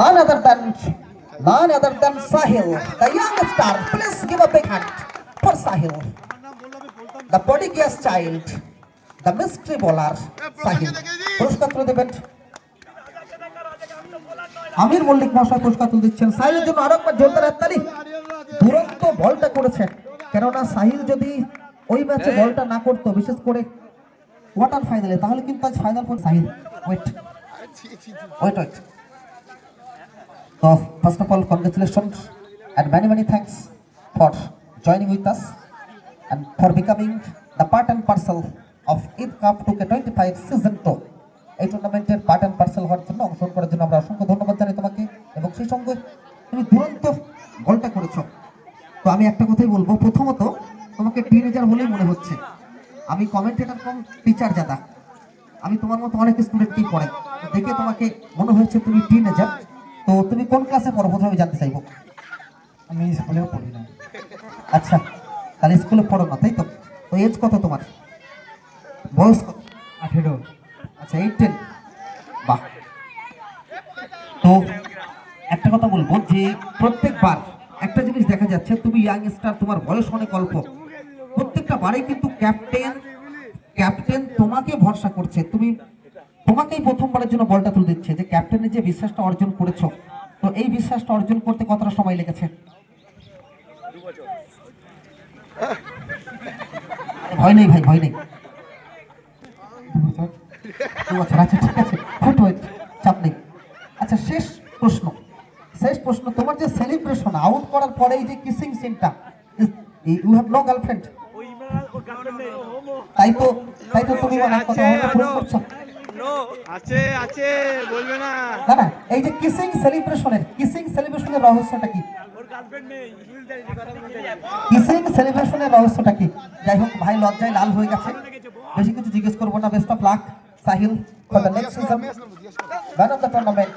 none other than Sahil, the young star. Please give a big hand for Sahil, the prodigious child, the mystery bowler Sahil. পুরস্কার তুলে দেবেন আমির মল্লিক মহাশয়, পুরস্কার তুলে দিচ্ছেন সাহিলের জন্য। আরেকবার জোরদার হাততালি। দুরন্ত বলটা করেছেন, কেননা সাহিল যদি ওই ম্যাচে বলটা না করতো, বিশেষ করে কোয়ার্টার ফাইনালে, তাহলে কিন্তু আজ final for Sahil. Wait wait wait So, first of all, congratulations and many thanks for joining with us and for becoming the part and parcel of Eid Cup 2K25 Season 2. এই টুর্নামেন্টের পার্ট অ্যান্ড পার্সেল হওয়ার জন্য, অংশগ্রহণ করার জন্য আমরা অসংখ্য ধন্যবাদ জানাই তোমাকে, এবং সেই সঙ্গে তুমি দুরন্ত গোলটা করেছো। তো আমি একটা কথাই বলবো, প্রথমত তোমাকে টিনেজার বলেই মনে হচ্ছে। আমি কমেন্টেটর কম টিচার জাদা, আমি তোমার মতো অনেক স্টুডেন্টকেই পড়াই, দেখে তোমাকে মনে হয়েছে তুমি টিনেজার। তো তুমি কোন ক্লাসে পড়ো প্রথমে আমি জানতে চাইবো। আমি স্কুলেও পড়ি না। আচ্ছা, তাহলে স্কুলে পড়ো না, তাই তো? তো এজ কত তোমার, বয়স কত? 18। আচ্ছা, 18। বাহ। তো একটা কথা বলবো যে প্রত্যেকবার একটা জিনিস দেখা যাচ্ছে, তুমি ইয়াং স্টার, তোমার বয়স অনেক অল্প, প্রত্যেকটা বারে কিন্তু ক্যাপ্টেন তোমাকে ভরসা করছে, তোমাকেই প্রথমবারের জন্য বলটা তুলে দিচ্ছে, যে ক্যাপ্টেনের যে বিশ্বাসটা অর্জন করেছো, তো এই বিশ্বাসটা অর্জন করতে কতটা সময় লেগেছে? ভয় নেই ভাই, ভয় নেই। 2 বছর। আচ্ছা, ঠিক আছে, চাপ নেই। আচ্ছা, শেষ প্রশ্ন, তোমার যে সেলিব্রেশন আউট করার পরে এই যে কিসিং সিনটা, ইউ হ্যাভ নো গার্লফ্রেন্ড, তাই তো তুমি অনেক কথা প্রুভ করছো। আছে বলবে না। না, এই যে কিসিং সেলিব্রেশনের রহস্যটা কি? কিসিং সেলিব্রেশনের রহস্যটা কি? যাই হোক ভাই, লজ্জায় লাল হয়ে গেছে, বেশি কিছু জিজ্ঞেস করবো না। Best of luck Sahil for the next season, man of the tournament.